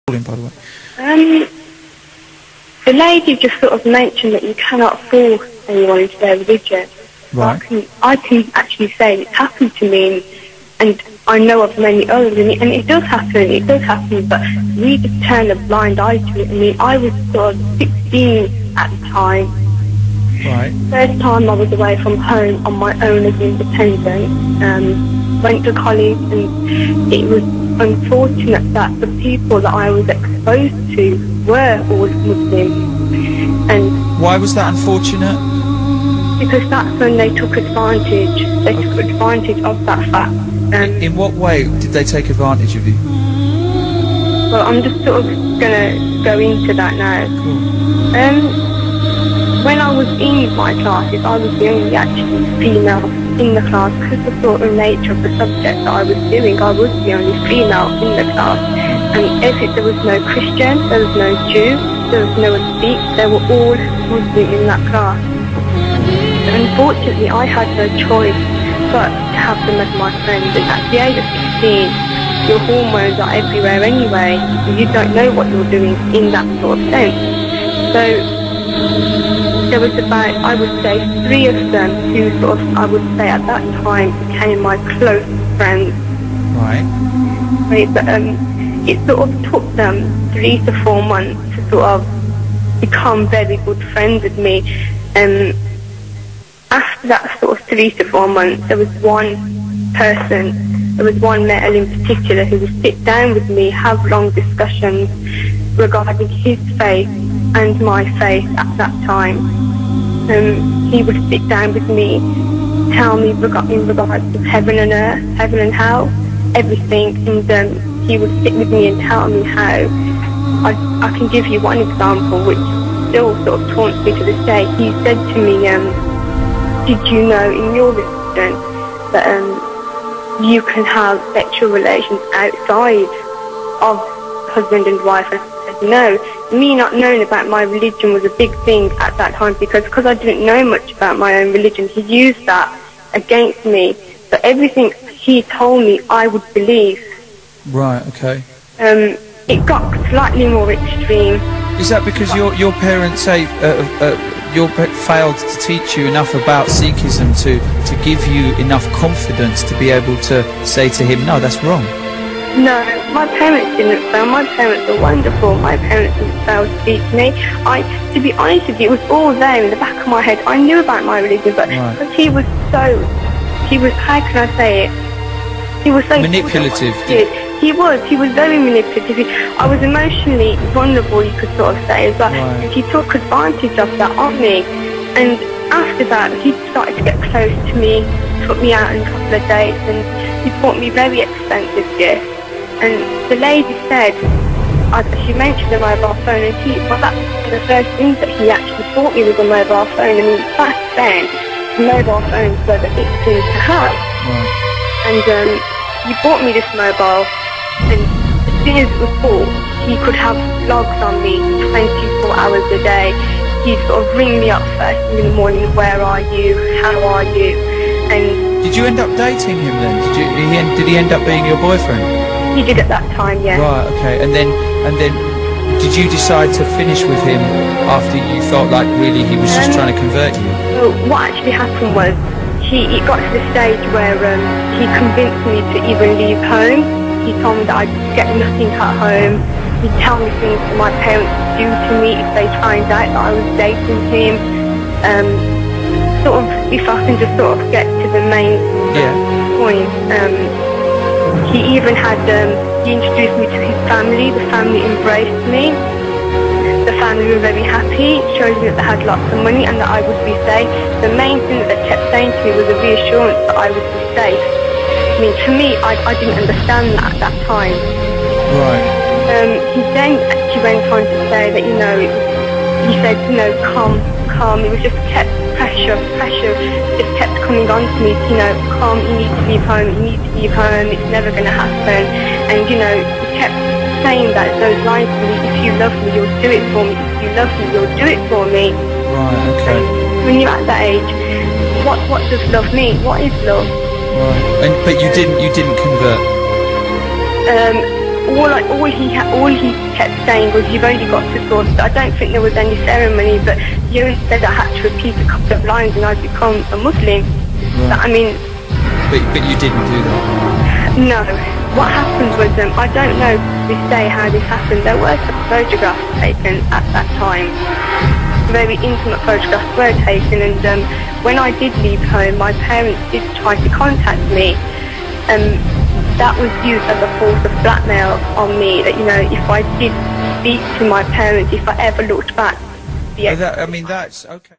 By the way. The lady just sort of mentioned that you cannot force anyone into their religion. Right. I can actually say it's happened to me, and I know of many others, and it does happen, but we just turn a blind eye to it. I mean, I was sort of 16 at the time. Right. First time I was away from home on my own as independent, went to college, and it was unfortunate that the people that I was exposed to were all Muslims. And why was that unfortunate? Because that's when they took advantage. They took advantage of that fact. In what way did they take advantage of you? Well, I'm just sort of gonna go into that now. Cool. When I was in my classes, I was the only actually female in the class because the sort of nature of the subject that I was doing. I was the only female in the class, and there was no Christian, there was no Jew, there was no Sikh. They were all Muslim in that class. Unfortunately, I had no choice but to have them as my friends. And at the age of 16, your hormones are everywhere anyway, and you don't know what you're doing in that sort of sense. So there was about, I would say, 3 of them who sort of, I would say at that time, became my close friends. Right. But it sort of took them 3 to 4 months to sort of become very good friends with me. After that sort of 3 to 4 months, there was one male in particular who would sit down with me, have long discussions regarding his faith and my faith at that time. He would sit down with me, tell me in regards to heaven and earth, heaven and hell, everything, and he would sit with me and tell me how. I can give you one example which still sort of taunts me to this day. He said to me, did you know in your religion that you can have sexual relations outside of husband and wife? And I said no. Me not knowing about my religion was a big thing at that time because I didn't know much about my own religion. He used that against me. So everything he told me I would believe. Right, okay. It got slightly more extreme. Is that because your parents say failed to teach you enough about Sikhism to give you enough confidence to be able to say to him, no, that's wrong? No, my parents didn't fail. My parents are wonderful. My parents didn't fail to teach me. To be honest with you, it was all there in the back of my head. I knew about my religion, but because he was, how can I say it? He was so manipulative. He was very manipulative. I was emotionally vulnerable, you could sort of say, as well. Right. And he took advantage of that on me. And after that, he started to get close to me, took me out on a couple of dates, and he bought me very expensive gifts. And the lady said, she mentioned a mobile phone, and that's the first thing that he actually bought me was a mobile phone. I mean, back then, mobile phones were the big thing to have. Right. And he bought me this mobile, and as soon as it was bought, he could have logs on me 24 hours a day. He'd sort of ring me up first thing in the morning, where are you, how are you? And did you end up dating him then? Did he end up being your boyfriend? He did at that time, yeah. Right, okay. And then did you decide to finish with him after you felt like really he was just trying to convert you? Well, what actually happened was it got to the stage where he convinced me to even leave home. He told me that I'd get nothing at home. He'd tell me things that my parents would do to me if they find out that I was dating him. If I can just sort of get to the main point. He even had, he introduced me to his family. The family embraced me. The family were very happy. It showed me that they had lots of money and that I would be safe. The main thing that they kept saying to me was a reassurance that I would be safe. I mean, to me, I didn't understand that at that time. Right. He then actually went on to say that, he said, calm. It was just kept pressure just kept coming on to me, calm, you need to leave home, it's never going to happen. And, he kept saying that, those lines to me, if you love me, you'll do it for me, if you love me, you'll do it for me. Right, okay. And when you're at that age, what does love mean? What is love? Right. But you didn't convert? all he kept saying was, "You've only got to sort." I don't think there was any ceremony, but he only said I had to repeat a couple of lines and I'd become a Muslim. Right. But, I mean, but you didn't do that. no. What happened was, I don't know to this day how this happened. There were some photographs taken at that time. Very intimate photographs were taken, and when I did leave home, my parents did try to contact me. That was used as a force of blackmail on me, that, you know, if I did speak to my parents, if I ever looked back... I mean, that's... okay.